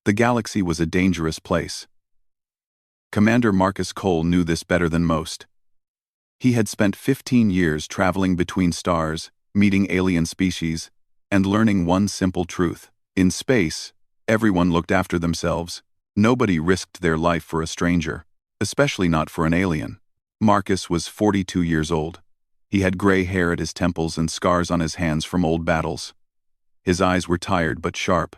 The galaxy was a dangerous place. Commander Marcus Cole knew this better than most. He had spent 15 years traveling between stars, meeting alien species, and learning one simple truth. In space, everyone looked after themselves. Nobody risked their life for a stranger, especially not for an alien. Marcus was 42 years old. He had gray hair at his temples and scars on his hands from old battles. His eyes were tired but sharp.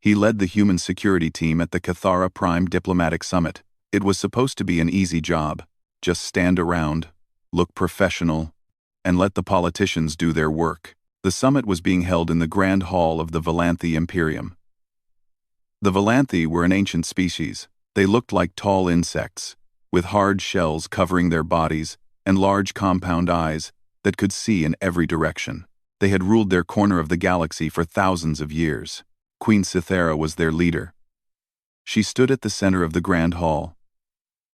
He led the human security team at the Cathara Prime Diplomatic Summit. It was supposed to be an easy job. Just stand around, look professional, and let the politicians do their work. The summit was being held in the Grand Hall of the Valanthi Imperium. The Valanthi were an ancient species. They looked like tall insects, with hard shells covering their bodies and large compound eyes that could see in every direction. They had ruled their corner of the galaxy for thousands of years. Queen Cythera was their leader. She stood at the center of the Grand Hall,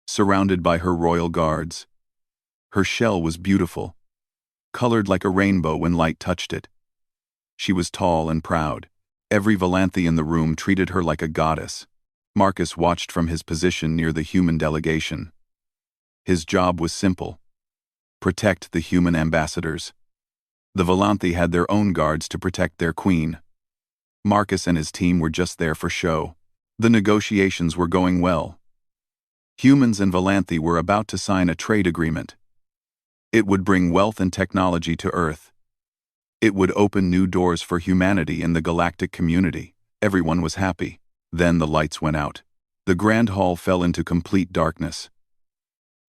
surrounded by her royal guards. Her shell was beautiful, colored like a rainbow when light touched it. She was tall and proud. Every Valanthi in the room treated her like a goddess. Marcus watched from his position near the human delegation. His job was simple: protect the human ambassadors. The Valanthi had their own guards to protect their queen. Marcus and his team were just there for show. The negotiations were going well. Humans and Valanthi were about to sign a trade agreement. It would bring wealth and technology to Earth. It would open new doors for humanity in the galactic community. Everyone was happy. Then the lights went out. The Grand Hall fell into complete darkness.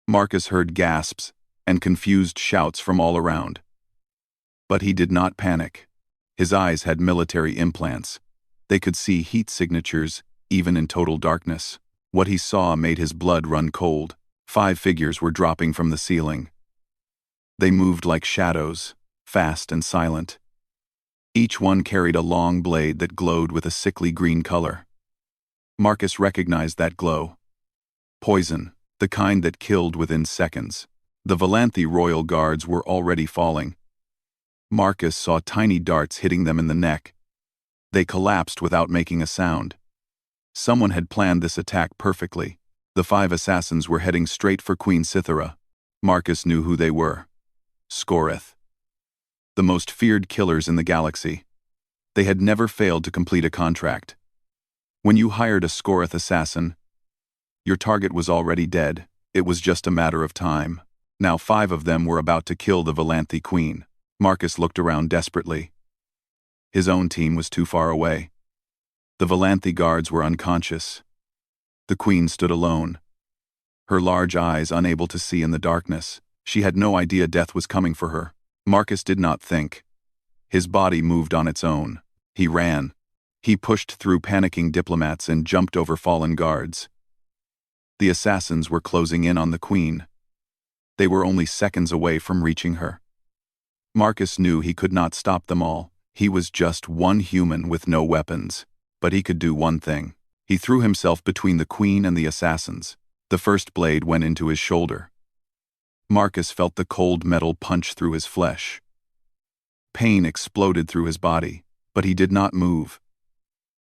Marcus heard gasps and confused shouts from all around. But he did not panic. His eyes had military implants. They could see heat signatures, even in total darkness. What he saw made his blood run cold. 5 figures were dropping from the ceiling. They moved like shadows, fast and silent. Each one carried a long blade that glowed with a sickly green color. Marcus recognized that glow. Poison, the kind that killed within seconds. The Valanthi royal guards were already falling. Marcus saw tiny darts hitting them in the neck. They collapsed without making a sound. Someone had planned this attack perfectly. The 5 assassins were heading straight for Queen Cythera. Marcus knew who they were. Scoreth. The most feared killers in the galaxy. They had never failed to complete a contract. When you hired a Scoreth assassin, your target was already dead. It was just a matter of time. Now 5 of them were about to kill the Valanthi queen. Marcus looked around desperately. His own team was too far away. The Valanthi guards were unconscious. The queen stood alone, her large eyes unable to see in the darkness. She had no idea death was coming for her. Marcus did not think. His body moved on its own. He ran. He pushed through panicking diplomats and jumped over fallen guards. The assassins were closing in on the queen. They were only seconds away from reaching her. Marcus knew he could not stop them all. He was just one human with no weapons. But he could do one thing. He threw himself between the queen and the assassins. The first blade went into his shoulder. Marcus felt the cold metal punch through his flesh. Pain exploded through his body, but he did not move.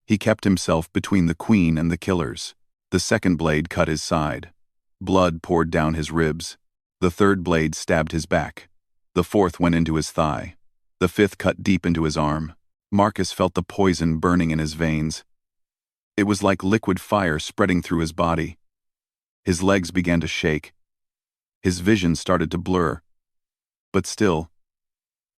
He kept himself between the queen and the killers. The second blade cut his side. Blood poured down his ribs. The third blade stabbed his back. The fourth went into his thigh. The fifth cut deep into his arm. Marcus felt the poison burning in his veins. It was like liquid fire spreading through his body. His legs began to shake. His vision started to blur. But still,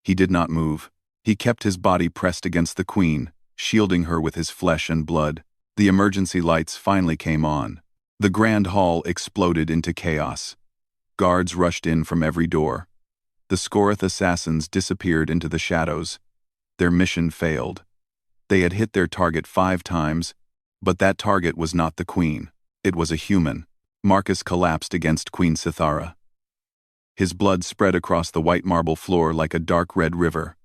he did not move. He kept his body pressed against the queen, shielding her with his flesh and blood. The emergency lights finally came on. The Grand Hall exploded into chaos. Guards rushed in from every door. The Scoreth assassins disappeared into the shadows. Their mission failed. They had hit their target 5 times, but that target was not the queen. It was a human. Marcus collapsed against Queen Cythera. His blood spread across the white marble floor like a dark red river.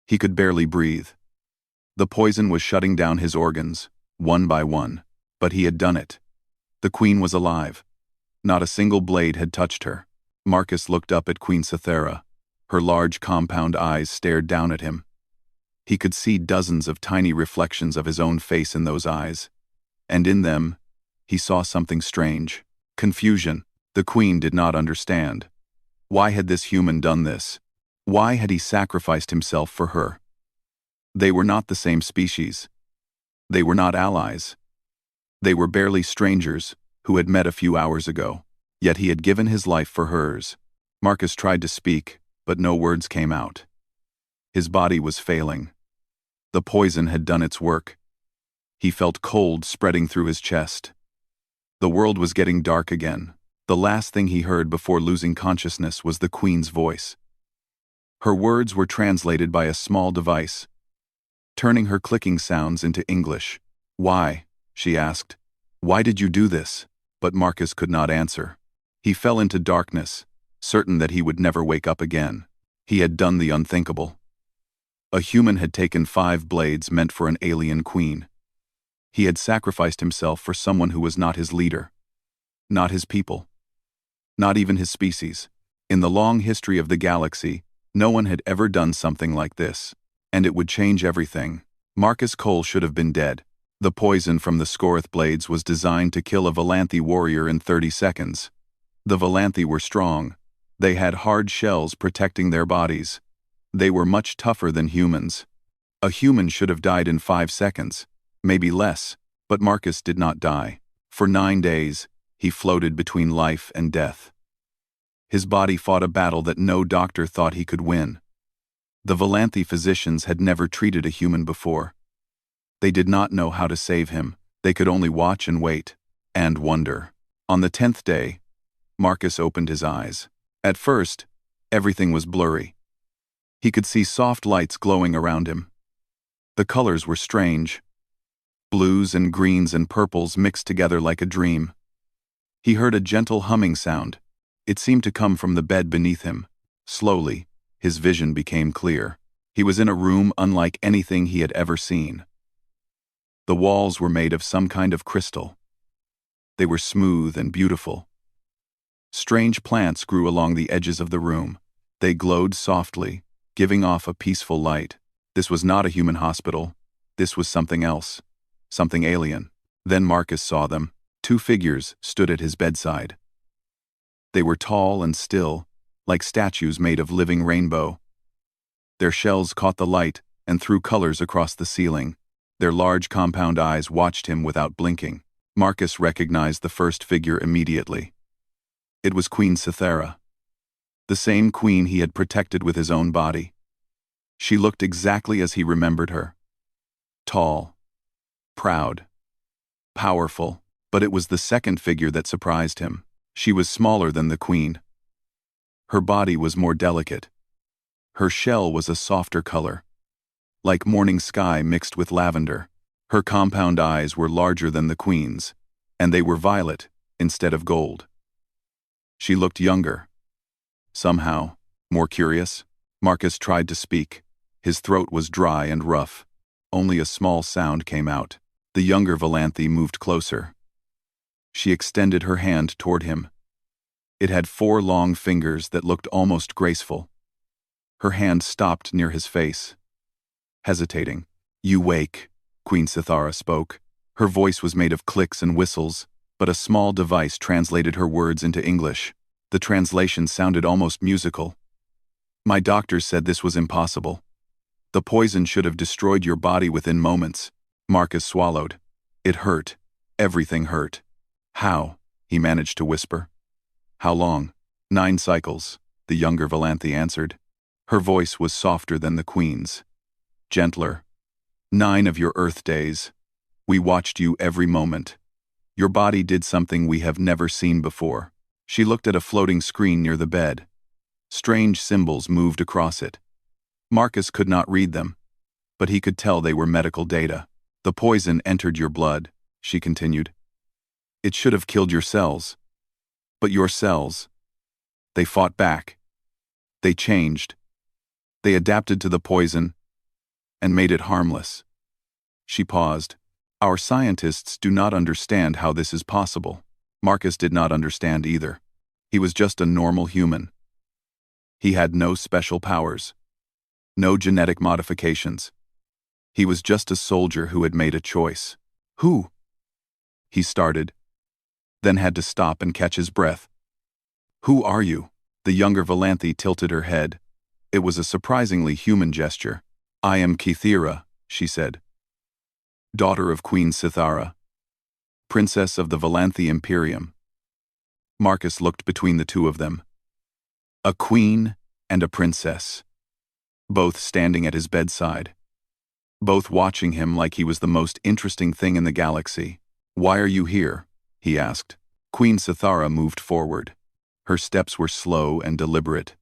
He could barely breathe. The poison was shutting down his organs, one by one, but he had done it. The queen was alive. Not a single blade had touched her. Marcus looked up at Queen Cythera. Her large compound eyes stared down at him. He could see dozens of tiny reflections of his own face in those eyes, and in them, he saw something strange. Confusion. The Queen did not understand. Why had this human done this? Why had he sacrificed himself for her? They were not the same species. They were not allies. They were barely strangers who had met a few hours ago. Yet he had given his life for hers. Marcus tried to speak, but no words came out. His body was failing. The poison had done its work. He felt cold spreading through his chest. The world was getting dark again. The last thing he heard before losing consciousness was the Queen's voice. Her words were translated by a small device, turning her clicking sounds into English. "Why?" she asked. "Why did you do this?" But Marcus could not answer. He fell into darkness, certain that he would never wake up again. He had done the unthinkable. A human had taken 5 blades meant for an alien queen. He had sacrificed himself for someone who was not his leader, not his people, not even his species. In the long history of the galaxy, no one had ever done something like this, and it would change everything. Marcus Cole should have been dead. The poison from the Scorith blades was designed to kill a Valanthi warrior in 30 seconds. The Valanthi were strong. They had hard shells protecting their bodies. They were much tougher than humans. A human should have died in 5 seconds, maybe less, but Marcus did not die. For 9 days, he floated between life and death. His body fought a battle that no doctor thought he could win. The Valanthi physicians had never treated a human before. They did not know how to save him. They could only watch and wait, and wonder. On the 10th day, Marcus opened his eyes. At first, everything was blurry. He could see soft lights glowing around him. The colors were strange. Blues and greens and purples mixed together like a dream. He heard a gentle humming sound. It seemed to come from the bed beneath him. Slowly, his vision became clear. He was in a room unlike anything he had ever seen. The walls were made of some kind of crystal. They were smooth and beautiful. Strange plants grew along the edges of the room. They glowed softly, giving off a peaceful light. This was not a human hospital. This was something else. Something alien. Then Marcus saw them. 2 figures stood at his bedside. They were tall and still, like statues made of living rainbow. Their shells caught the light and threw colors across the ceiling. Their large compound eyes watched him without blinking. Marcus recognized the first figure immediately. It was Queen Cythera, the same queen he had protected with his own body. She looked exactly as he remembered her. Tall, proud, powerful, but it was the second figure that surprised him. She was smaller than the queen. Her body was more delicate. Her shell was a softer color, like morning sky mixed with lavender. Her compound eyes were larger than the queen's, and they were violet instead of gold. She looked younger. Somehow, more curious. Marcus tried to speak. His throat was dry and rough. Only a small sound came out. The younger Valanthi moved closer. She extended her hand toward him. It had 4 long fingers that looked almost graceful. Her hand stopped near his face. Hesitating. "You wake," Queen Cythera spoke. Her voice was made of clicks and whistles, but a small device translated her words into English. The translation sounded almost musical. "My doctors said this was impossible. The poison should have destroyed your body within moments." Marcus swallowed. It hurt. Everything hurt. "How?" he managed to whisper. "How long?" 9 cycles, the younger Valanthi answered. Her voice was softer than the queen's. Gentler. 9 of your Earth days. We watched you every moment. Your body did something we have never seen before." She looked at a floating screen near the bed. Strange symbols moved across it. Marcus could not read them, but he could tell they were medical data. "The poison entered your blood," she continued. "It should have killed your cells. But your cells, they fought back. They changed. They adapted to the poison and made it harmless." She paused. "Our scientists do not understand how this is possible." Marcus did not understand either. He was just a normal human. He had no special powers, no genetic modifications. He was just a soldier who had made a choice. Who? He started, then had to stop and catch his breath. Who are you? The younger Valanthe tilted her head. It was a surprisingly human gesture. I am Kythera, she said. Daughter of Queen Cythara, princess of the Valanthe Imperium. Marcus looked between the two of them. A queen and a princess, both standing at his bedside, both watching him like he was the most interesting thing in the galaxy. Why are you here? He asked. Queen Cythara moved forward. Her steps were slow and deliberate.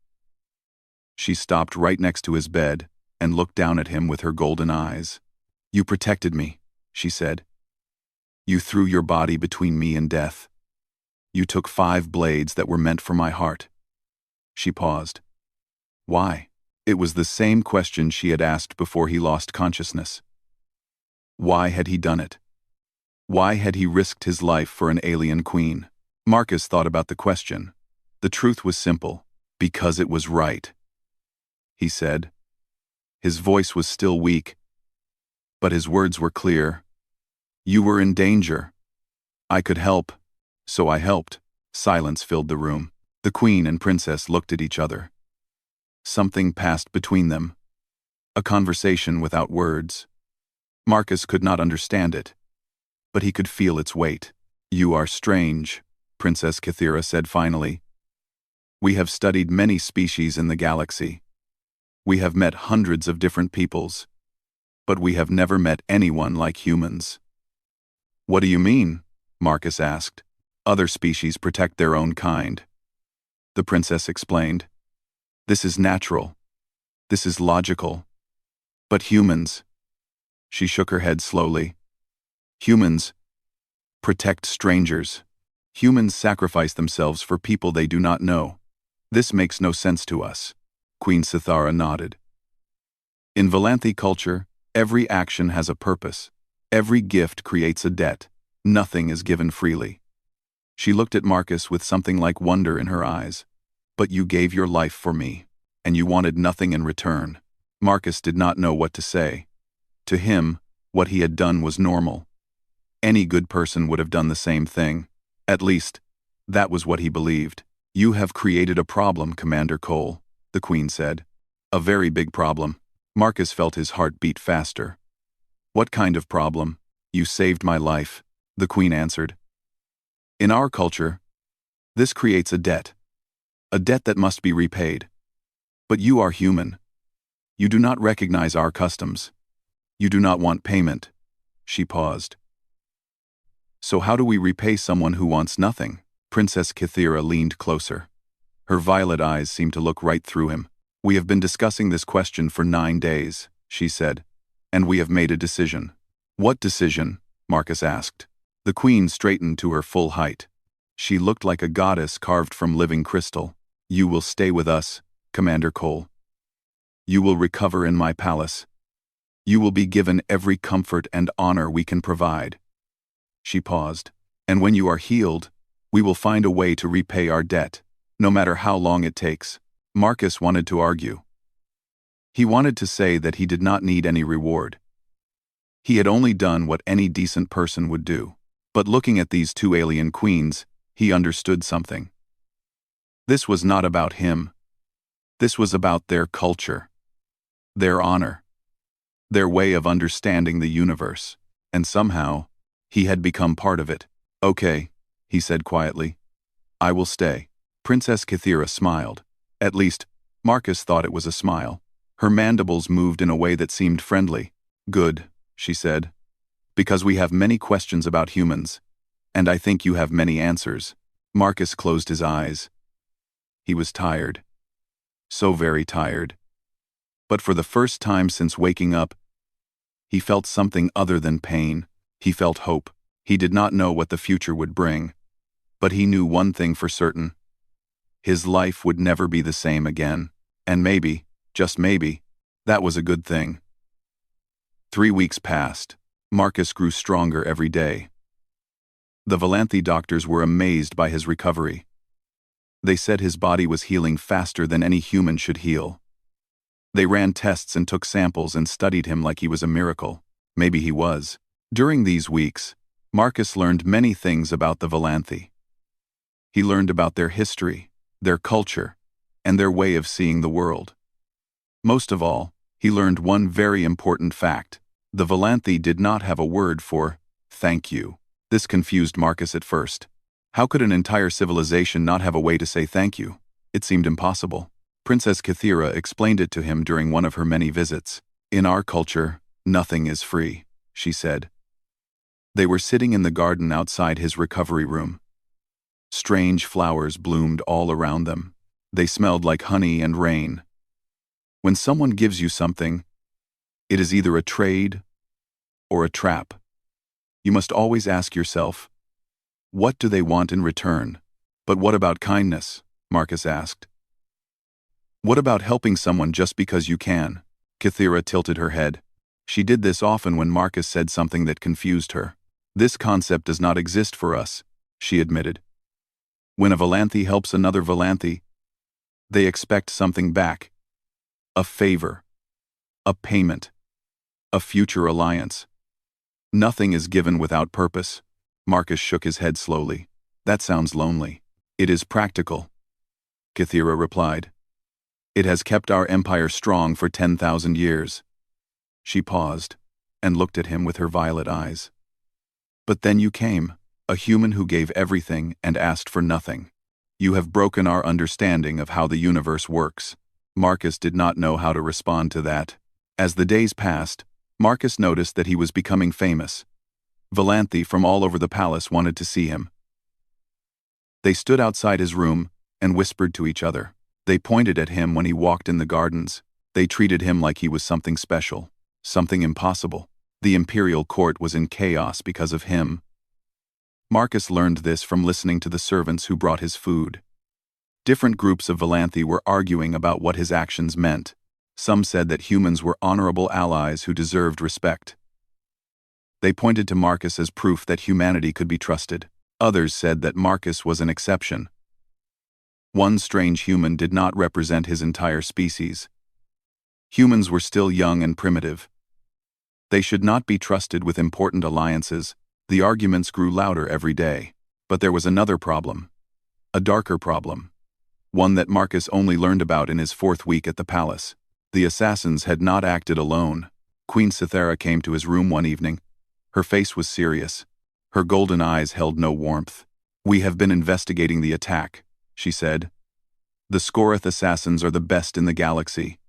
She stopped right next to his bed and looked down at him with her golden eyes. You protected me, she said. You threw your body between me and death. You took 5 blades that were meant for my heart. She paused. Why? It was the same question she had asked before he lost consciousness. Why had he done it? Why had he risked his life for an alien queen? Marcus thought about the question. The truth was simple. Because it was right, he said. His voice was still weak, but his words were clear. You were in danger. I could help, so I helped. Silence filled the room. The queen and princess looked at each other. Something passed between them. A conversation without words. Marcus could not understand it, but he could feel its weight. You are strange, Princess Kythera said finally. We have studied many species in the galaxy. We have met hundreds of different peoples, but we have never met anyone like humans. What do you mean? Marcus asked. Other species protect their own kind. The princess explained. This is natural. This is logical. But humans, she shook her head slowly. Humans protect strangers. Humans sacrifice themselves for people they do not know. This makes no sense to us. Queen Cythara nodded. In Valanthe culture, every action has a purpose. Every gift creates a debt. Nothing is given freely. She looked at Marcus with something like wonder in her eyes. But you gave your life for me, and you wanted nothing in return. Marcus did not know what to say. To him, what he had done was normal. Any good person would have done the same thing. At least, that was what he believed. You have created a problem, Commander Cole, the Queen said. A very big problem. Marcus felt his heart beat faster. What kind of problem? You saved my life, the Queen answered. In our culture, this creates a debt that must be repaid. But you are human. You do not recognize our customs. You do not want payment. She paused. So how do we repay someone who wants nothing? Princess Kythera leaned closer. Her violet eyes seemed to look right through him. We have been discussing this question for 9 days, she said, and we have made a decision. What decision? Marcus asked. The Queen straightened to her full height. She looked like a goddess carved from living crystal. You will stay with us, Commander Cole. You will recover in my palace. You will be given every comfort and honor we can provide. She paused. And when you are healed, we will find a way to repay our debt, no matter how long it takes. Marcus wanted to argue. He wanted to say that he did not need any reward. He had only done what any decent person would do. But looking at these 2 alien queens, he understood something. This was not about him. This was about their culture, their honor, their way of understanding the universe, and somehow, he had become part of it. Okay, he said quietly. I will stay. Princess Kythera smiled. At least, Marcus thought it was a smile. Her mandibles moved in a way that seemed friendly. Good, she said. Because we have many questions about humans, and I think you have many answers. Marcus closed his eyes. He was tired. So very tired. But for the first time since waking up, he felt something other than pain. He felt hope. He did not know what the future would bring, but he knew one thing for certain. His life would never be the same again, and maybe, just maybe, that was a good thing. 3 weeks passed. Marcus grew stronger every day. The Valanthe doctors were amazed by his recovery. They said his body was healing faster than any human should heal. They ran tests and took samples and studied him like he was a miracle. Maybe he was. During these weeks, Marcus learned many things about the Valanthi. He learned about their history, their culture, and their way of seeing the world. Most of all, he learned one very important fact. The Valanthi did not have a word for thank you. This confused Marcus at first. How could an entire civilization not have a way to say thank you? It seemed impossible. Princess Kythera explained it to him during one of her many visits. In our culture, nothing is free, she said. They were sitting in the garden outside his recovery room. Strange flowers bloomed all around them. They smelled like honey and rain. When someone gives you something, it is either a trade or a trap. You must always ask yourself, what do they want in return? But what about kindness? Marcus asked. What about helping someone just because you can? Kythera tilted her head. She did this often when Marcus said something that confused her. This concept does not exist for us, she admitted. When a Valanthi helps another Valanthi, they expect something back. A favor. A payment. A future alliance. Nothing is given without purpose. Marcus shook his head slowly. That sounds lonely. It is practical, Kythera replied. It has kept our empire strong for 10,000 years. She paused and looked at him with her violet eyes. But then you came, a human who gave everything and asked for nothing. You have broken our understanding of how the universe works. Marcus did not know how to respond to that. As the days passed, Marcus noticed that he was becoming famous. Valanthi from all over the palace wanted to see him. They stood outside his room and whispered to each other. They pointed at him when he walked in the gardens. They treated him like he was something special, something impossible. The imperial court was in chaos because of him. Marcus learned this from listening to the servants who brought his food. Different groups of Valanthi were arguing about what his actions meant. Some said that humans were honorable allies who deserved respect. They pointed to Marcus as proof that humanity could be trusted. Others said that Marcus was an exception. One strange human did not represent his entire species. Humans were still young and primitive. They should not be trusted with important alliances. The arguments grew louder every day. But there was another problem. A darker problem. One that Marcus only learned about in his 4th week at the palace. The assassins had not acted alone. Queen Cythera came to his room one evening. Her face was serious. Her golden eyes held no warmth. We have been investigating the attack, she said. The Scoreth assassins are the best in the galaxy.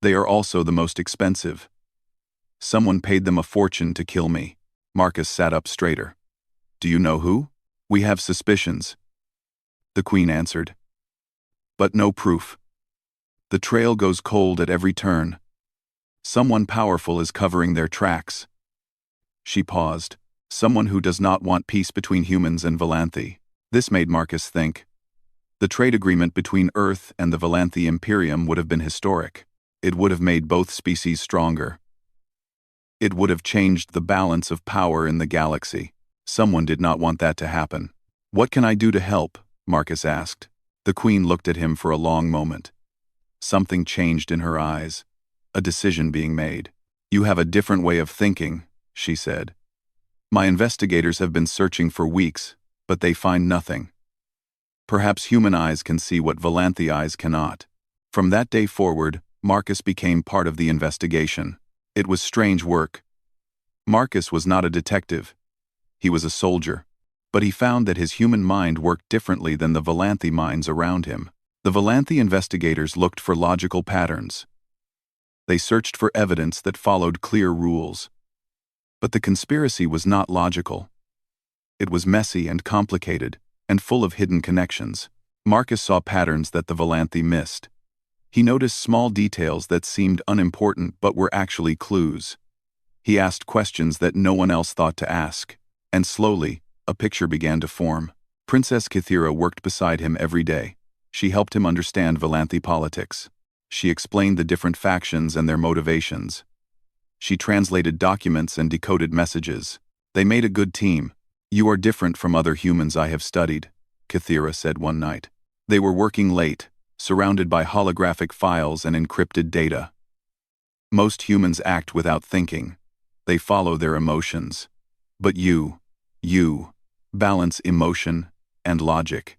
They are also the most expensive. Someone paid them a fortune to kill me. Marcus sat up straighter. Do you know who? We have suspicions, the queen answered. But no proof. The trail goes cold at every turn. Someone powerful is covering their tracks. She paused. Someone who does not want peace between humans and Valanthi. This made Marcus think. The trade agreement between Earth and the Valanthi Imperium would have been historic. It would have made both species stronger. It would have changed the balance of power in the galaxy. Someone did not want that to happen. What can I do to help? Marcus asked. The queen looked at him for a long moment. Something changed in her eyes. A decision being made. You have a different way of thinking, she said. My investigators have been searching for weeks, but they find nothing. Perhaps human eyes can see what Valanthi eyes cannot. From that day forward, Marcus became part of the investigation. It was strange work. Marcus was not a detective. He was a soldier. But he found that his human mind worked differently than the Valanthi minds around him. The Valanthi investigators looked for logical patterns. They searched for evidence that followed clear rules. But the conspiracy was not logical. It was messy and complicated, and full of hidden connections. Marcus saw patterns that the Valanthi missed. He noticed small details that seemed unimportant but were actually clues. He asked questions that no one else thought to ask, and slowly, a picture began to form. Princess Kythera worked beside him every day. She helped him understand Valanthi politics. She explained the different factions and their motivations. She translated documents and decoded messages. They made a good team. You are different from other humans I have studied, Kythera said one night. They were working late, surrounded by holographic files and encrypted data. Most humans act without thinking. They follow their emotions. But you balance emotion and logic.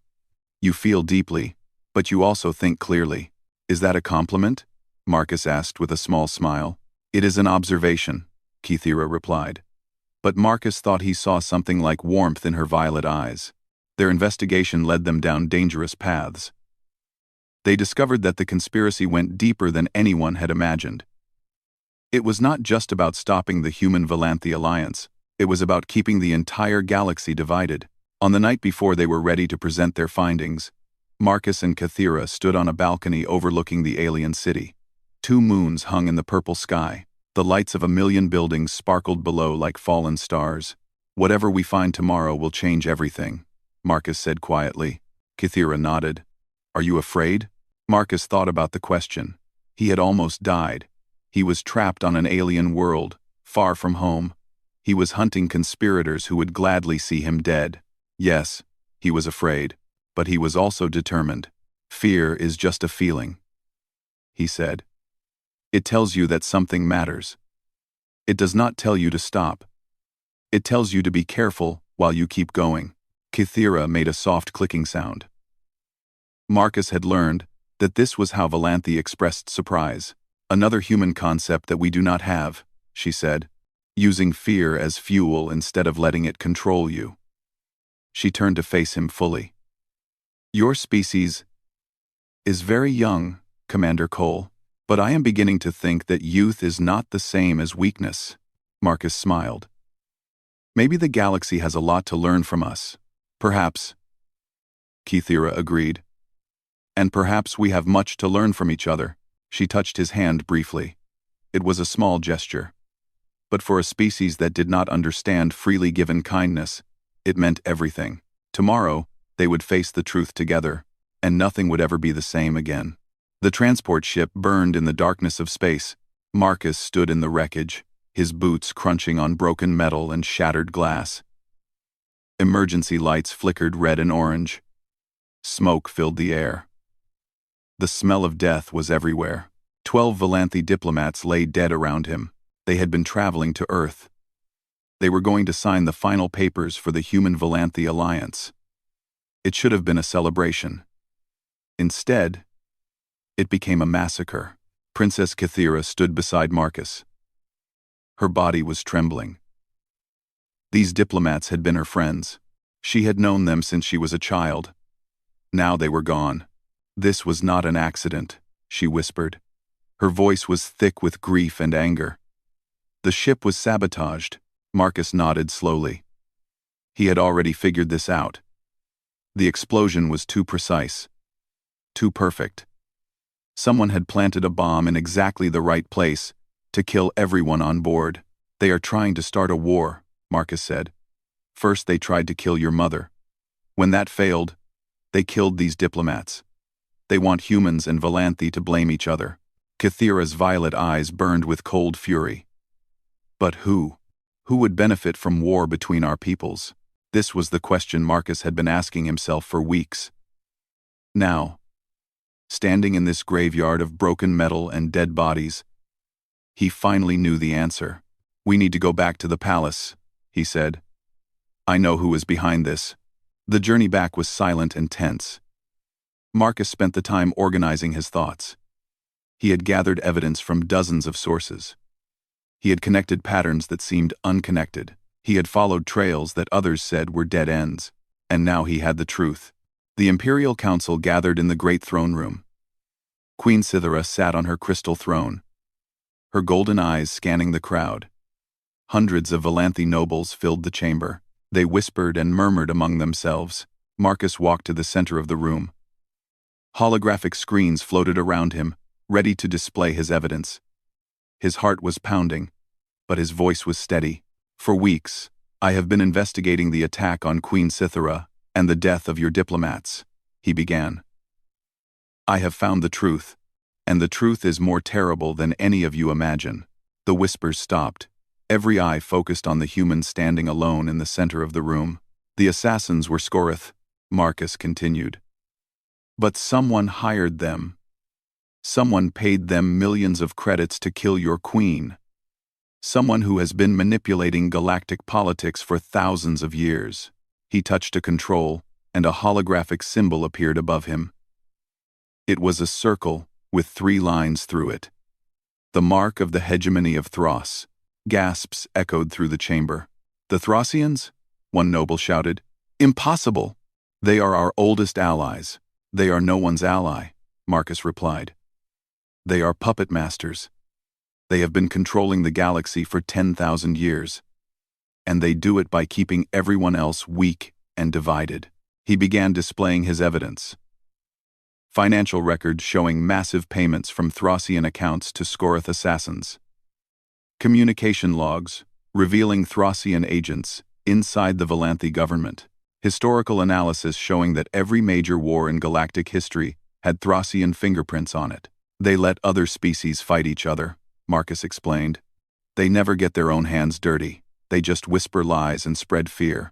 You feel deeply, but you also think clearly. Is that a compliment? Marcus asked with a small smile. It is an observation, Kythera replied. But Marcus thought he saw something like warmth in her violet eyes. Their investigation led them down dangerous paths. They discovered that the conspiracy went deeper than anyone had imagined. It was not just about stopping the human-Valanthi alliance. It was about keeping the entire galaxy divided. On the night before they were ready to present their findings, Marcus and Kythera stood on a balcony overlooking the alien city. 2 moons hung in the purple sky. The lights of 1,000,000 buildings sparkled below like fallen stars. Whatever we find tomorrow will change everything, Marcus said quietly. Kythera nodded. Are you afraid? Marcus thought about the question. He had almost died. He was trapped on an alien world, far from home. He was hunting conspirators who would gladly see him dead. Yes, he was afraid, but he was also determined. Fear is just a feeling, he said. It tells you that something matters. It does not tell you to stop. It tells you to be careful while you keep going. Kythera made a soft clicking sound. Marcus had learned that this was how Valanthi expressed surprise. Another human concept that we do not have, she said, using fear as fuel instead of letting it control you. She turned to face him fully. Your species is very young, Commander Cole, but I am beginning to think that youth is not the same as weakness. Marcus smiled. Maybe the galaxy has a lot to learn from us. Perhaps. Kythera agreed. And perhaps we have much to learn from each other. She touched his hand briefly. It was a small gesture. But for a species that did not understand freely given kindness, it meant everything. Tomorrow, they would face the truth together, and nothing would ever be the same again. The transport ship burned in the darkness of space. Marcus stood in the wreckage, his boots crunching on broken metal and shattered glass. Emergency lights flickered red and orange. Smoke filled the air. The smell of death was everywhere. 12 Valanthi diplomats lay dead around him. They had been traveling to Earth. They were going to sign the final papers for the Human-Valanthi Alliance. It should have been a celebration. Instead, it became a massacre. Princess Kythera stood beside Marcus. Her body was trembling. These diplomats had been her friends. She had known them since she was a child. Now they were gone. This was not an accident, she whispered. Her voice was thick with grief and anger. The ship was sabotaged. Marcus nodded slowly. He had already figured this out. The explosion was too precise. Too perfect. Someone had planted a bomb in exactly the right place to kill everyone on board. They are trying to start a war, Marcus said. First they tried to kill your mother. When that failed, they killed these diplomats. They want humans and Valanthi to blame each other. Kythera's violet eyes burned with cold fury. But who? Who would benefit from war between our peoples? This was the question Marcus had been asking himself for weeks. Now, standing in this graveyard of broken metal and dead bodies, he finally knew the answer. We need to go back to the palace, he said. I know who is behind this. The journey back was silent and tense. Marcus spent the time organizing his thoughts. He had gathered evidence from dozens of sources. He had connected patterns that seemed unconnected. He had followed trails that others said were dead ends. And now he had the truth. The Imperial Council gathered in the great throne room. Queen Cythera sat on her crystal throne, her golden eyes scanning the crowd. Hundreds of Valanthi nobles filled the chamber. They whispered and murmured among themselves. Marcus walked to the center of the room. Holographic screens floated around him, ready to display his evidence. His heart was pounding, but his voice was steady. For weeks, I have been investigating the attack on Queen Cythera and the death of your diplomats, he began. I have found the truth, and the truth is more terrible than any of you imagine. The whispers stopped. Every eye focused on the human standing alone in the center of the room. The assassins were Scorith, Marcus continued. But someone hired them. Someone paid them millions of credits to kill your queen. Someone who has been manipulating galactic politics for thousands of years. He touched a control, and a holographic symbol appeared above him. It was a circle with 3 lines through it. The mark of the hegemony of Thros. Gasps echoed through the chamber. The Throssians? One noble shouted. Impossible! They are our oldest allies. They are no one's ally, Marcus replied. They are puppet masters. They have been controlling the galaxy for 10,000 years. And they do it by keeping everyone else weak and divided. He began displaying his evidence. Financial records showing massive payments from Throssian accounts to Scorith assassins. Communication logs revealing Throssian agents inside the Valanthi government. Historical analysis showing that every major war in galactic history had Throssian fingerprints on it. They let other species fight each other, Marcus explained. They never get their own hands dirty. They just whisper lies and spread fear.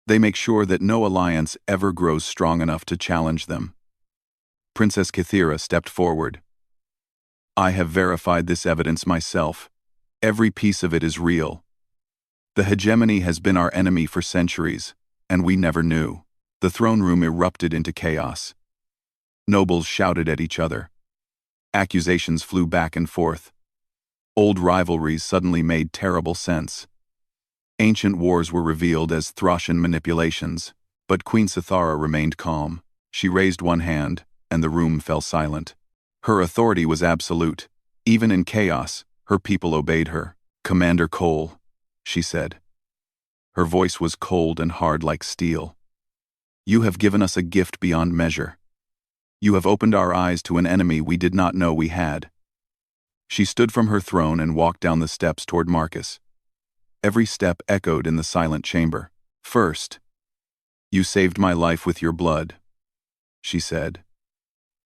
They make sure that no alliance ever grows strong enough to challenge them. Princess Kythera stepped forward. I have verified this evidence myself. Every piece of it is real. The hegemony has been our enemy for centuries, and we never knew. The throne room erupted into chaos. Nobles shouted at each other. Accusations flew back and forth. Old rivalries suddenly made terrible sense. Ancient wars were revealed as Throssian manipulations, but Queen Sithara remained calm. She raised one hand, and the room fell silent. Her authority was absolute. Even in chaos, her people obeyed her. Commander Cole, she said. Her voice was cold and hard like steel. You have given us a gift beyond measure. You have opened our eyes to an enemy we did not know we had. She stood from her throne and walked down the steps toward Marcus. Every step echoed in the silent chamber. First, you saved my life with your blood, she said.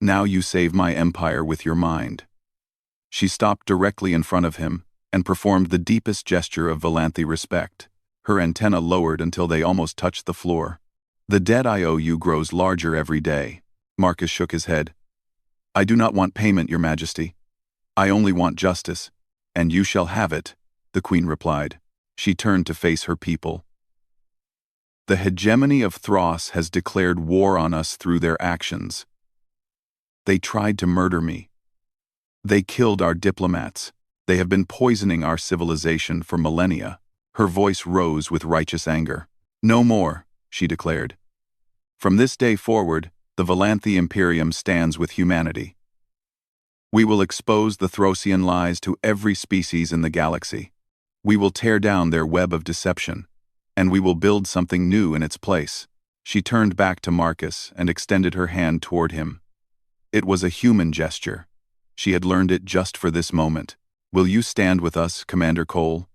Now you save my empire with your mind. She stopped directly in front of him and performed the deepest gesture of Valanthi respect. Her antennae lowered until they almost touched the floor. The debt I owe you grows larger every day. Marcus shook his head. I do not want payment, Your Majesty. I only want justice, and you shall have it, the Queen replied. She turned to face her people. The hegemony of Thros has declared war on us through their actions. They tried to murder me. They killed our diplomats. They have been poisoning our civilization for millennia. Her voice rose with righteous anger. No more, she declared. From this day forward, the Valanthi Imperium stands with humanity. We will expose the Throssian lies to every species in the galaxy. We will tear down their web of deception, and we will build something new in its place. She turned back to Marcus and extended her hand toward him. It was a human gesture. She had learned it just for this moment. Will you stand with us, Commander Cole?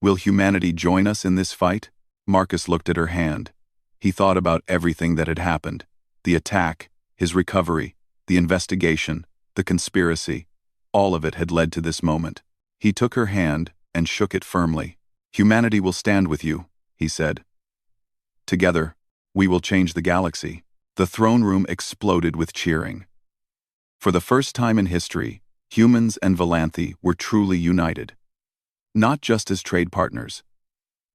Will humanity join us in this fight? Marcus looked at her hand. He thought about everything that had happened. The attack, his recovery, the investigation, the conspiracy. All of it had led to this moment. He took her hand and shook it firmly. Humanity will stand with you, he said. Together, we will change the galaxy. The throne room exploded with cheering. For the first time in history, humans and Valanthi were truly united. Not just as trade partners.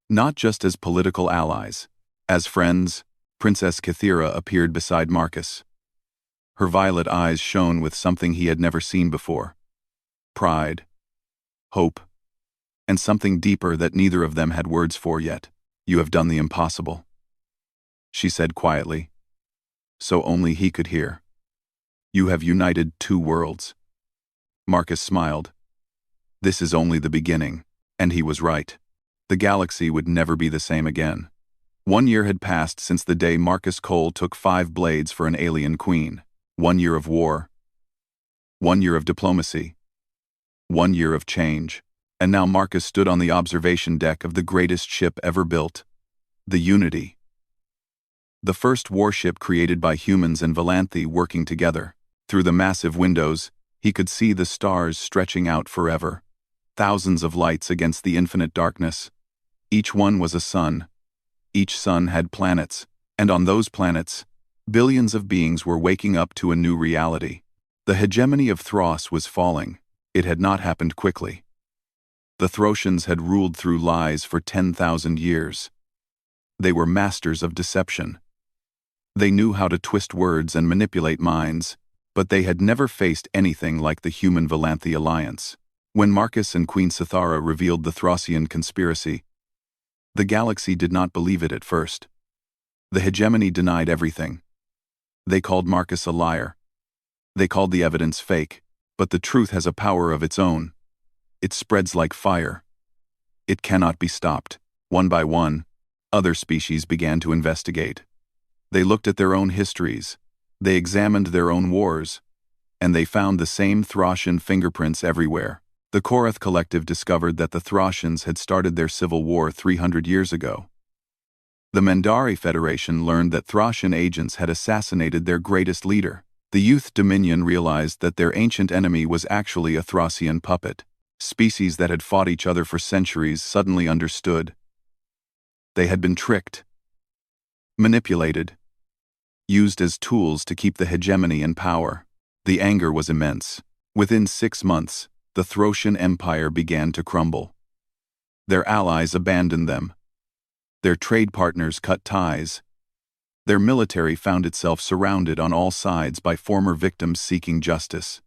Not just as political allies. As friends, Princess Kythera appeared beside Marcus. Her violet eyes shone with something he had never seen before. Pride, hope, and something deeper that neither of them had words for yet. You have done the impossible, she said quietly, so only he could hear. You have united 2 worlds. Marcus smiled. This is only the beginning, and he was right. The galaxy would never be the same again. 1 year had passed since the day Marcus Cole took 5 blades for an alien queen. 1 year of war. 1 year of diplomacy. 1 year of change. And now Marcus stood on the observation deck of the greatest ship ever built. The Unity. The first warship created by humans and Valanthi working together. Through the massive windows, he could see the stars stretching out forever. Thousands of lights against the infinite darkness. Each one was a sun. Each sun had planets, and on those planets, Billions of beings were waking up to a new reality. The hegemony of Thros was falling. It had not happened quickly. The Throtians had ruled through lies for 10,000 years. They were masters of deception. They knew how to twist words and manipulate minds, but they had never faced anything like the human-Valanthi alliance. When Marcus and Queen Cythara revealed the Throsian conspiracy, the galaxy did not believe it at first. The hegemony denied everything. They called Marcus a liar. They called the evidence fake, but the truth has a power of its own. It spreads like fire. It cannot be stopped. One by one, other species began to investigate. They looked at their own histories. They examined their own wars. And they found the same Throsian fingerprints everywhere. The Korath Collective discovered that the Throsians had started their civil war 300 years ago. The Mendari Federation learned that Throsian agents had assassinated their greatest leader. The Youth Dominion realized that their ancient enemy was actually a Throsian puppet. Species that had fought each other for centuries suddenly understood. They had been tricked, manipulated, used as tools to keep the hegemony in power. The anger was immense. Within 6 months, the Throsian Empire began to crumble. Their allies abandoned them. Their trade partners cut ties. Their military found itself surrounded on all sides by former victims seeking justice.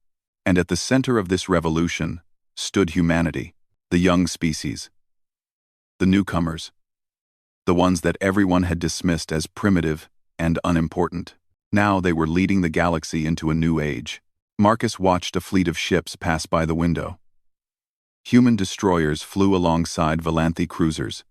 And at the center of this revolution stood humanity, the young species, the newcomers, the ones that everyone had dismissed as primitive and unimportant. Now they were leading the galaxy into a new age. Marcus watched a fleet of ships pass by the window. Human destroyers flew alongside Valanthi cruisers.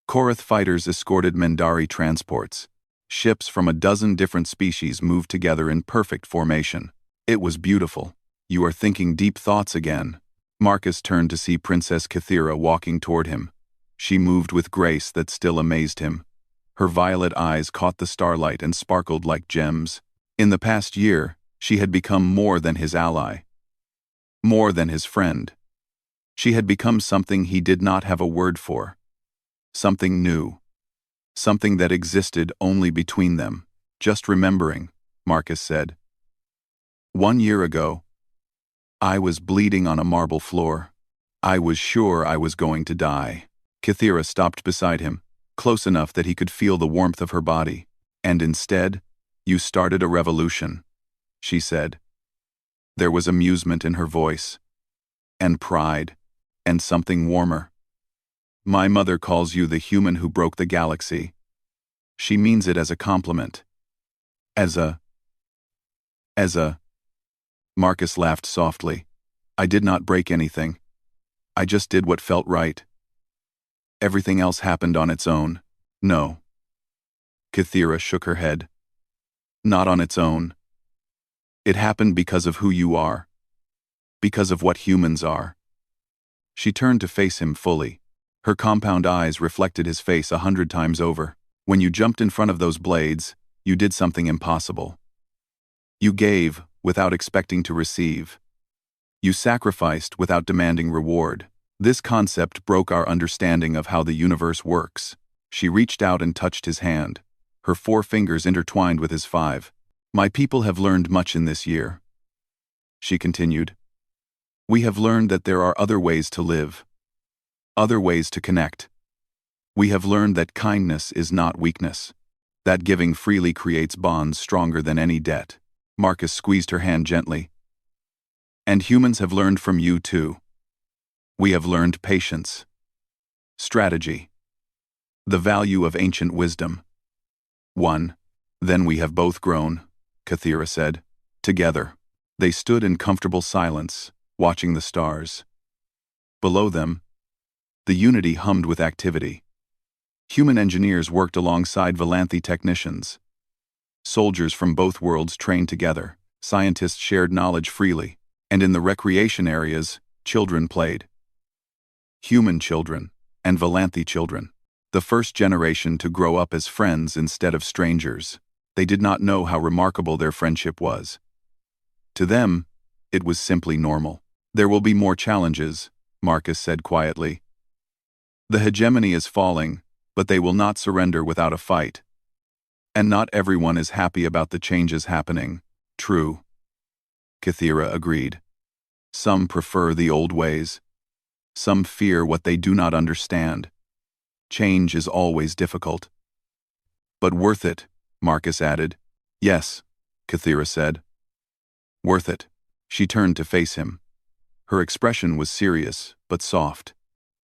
Korath fighters escorted Mendari transports. Ships from a dozen different species moved together in perfect formation. It was beautiful. You are thinking deep thoughts again. Marcus turned to see Princess Cythera walking toward him. She moved with grace that still amazed him. Her violet eyes caught the starlight and sparkled like gems. In the past year, she had become more than his ally, more than his friend. She had become something he did not have a word for. Something new. Something that existed only between them. Just remembering, Marcus said. 1 year ago, I was bleeding on a marble floor. I was sure I was going to die. Cythera stopped beside him, close enough that he could feel the warmth of her body. And instead, you started a revolution, she said. There was amusement in her voice, and pride, and something warmer. My mother calls you the human who broke the galaxy. She means it as a compliment. As a... Marcus laughed softly. I did not break anything. I just did what felt right. Everything else happened on its own. No. Cythera shook her head. Not on its own. It happened because of who you are. Because of what humans are. She turned to face him fully. Her compound eyes reflected his face 100 times over. When you jumped in front of those blades, you did something impossible. You gave without expecting to receive. You sacrificed without demanding reward. This concept broke our understanding of how the universe works. She reached out and touched his hand. Her 4 fingers intertwined with his 5. My people have learned much in this year. She continued. We have learned that there are other ways to live. Other ways to connect. We have learned that kindness is not weakness. That giving freely creates bonds stronger than any debt. Marcus squeezed her hand gently. And humans have learned from you too. We have learned patience, strategy, the value of ancient wisdom. Then we have both grown, Cythera said. Together. They stood in comfortable silence, watching the stars. Below them, the Unity hummed with activity. Human engineers worked alongside Valanthi technicians. Soldiers from both worlds trained together, scientists shared knowledge freely, and in the recreation areas, children played. Human children, and Valanthi children. The first generation to grow up as friends instead of strangers. They did not know how remarkable their friendship was. To them, it was simply normal. There will be more challenges, Marcus said quietly. The hegemony is falling, but they will not surrender without a fight. And not everyone is happy about the changes happening. True. Kythera agreed. Some prefer the old ways. Some fear what they do not understand. Change is always difficult. But worth it, Marcus added. Yes, Kythera said. Worth it. She turned to face him. Her expression was serious, but soft.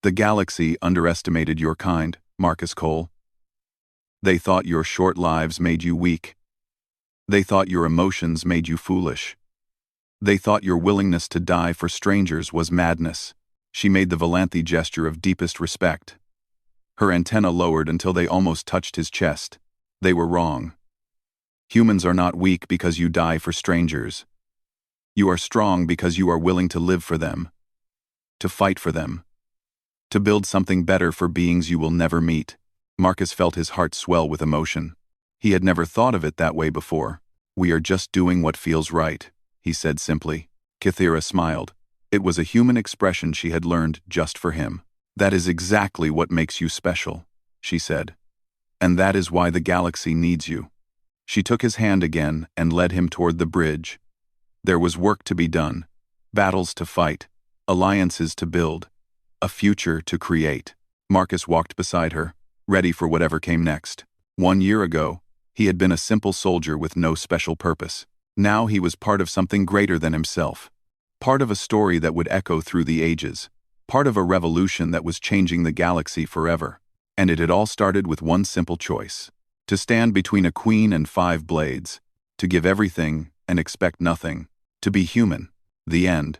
The galaxy underestimated your kind, Marcus Cole. They thought your short lives made you weak. They thought your emotions made you foolish. They thought your willingness to die for strangers was madness. She made the Valanthi gesture of deepest respect. Her antenna lowered until they almost touched his chest. They were wrong. Humans are not weak because you die for strangers. You are strong because you are willing to live for them. To fight for them. To build something better for beings you will never meet. Marcus felt his heart swell with emotion. He had never thought of it that way before. We are just doing what feels right, he said simply. Kythera smiled. It was a human expression she had learned just for him. That is exactly what makes you special, she said. And that is why the galaxy needs you. She took his hand again and led him toward the bridge. There was work to be done, battles to fight, alliances to build, a future to create. Marcus walked beside her, ready for whatever came next. 1 year ago, he had been a simple soldier with no special purpose. Now he was part of something greater than himself. Part of a story that would echo through the ages. Part of a revolution that was changing the galaxy forever. And it had all started with one simple choice. To stand between a queen and 5 blades. To give everything and expect nothing. To be human. The end.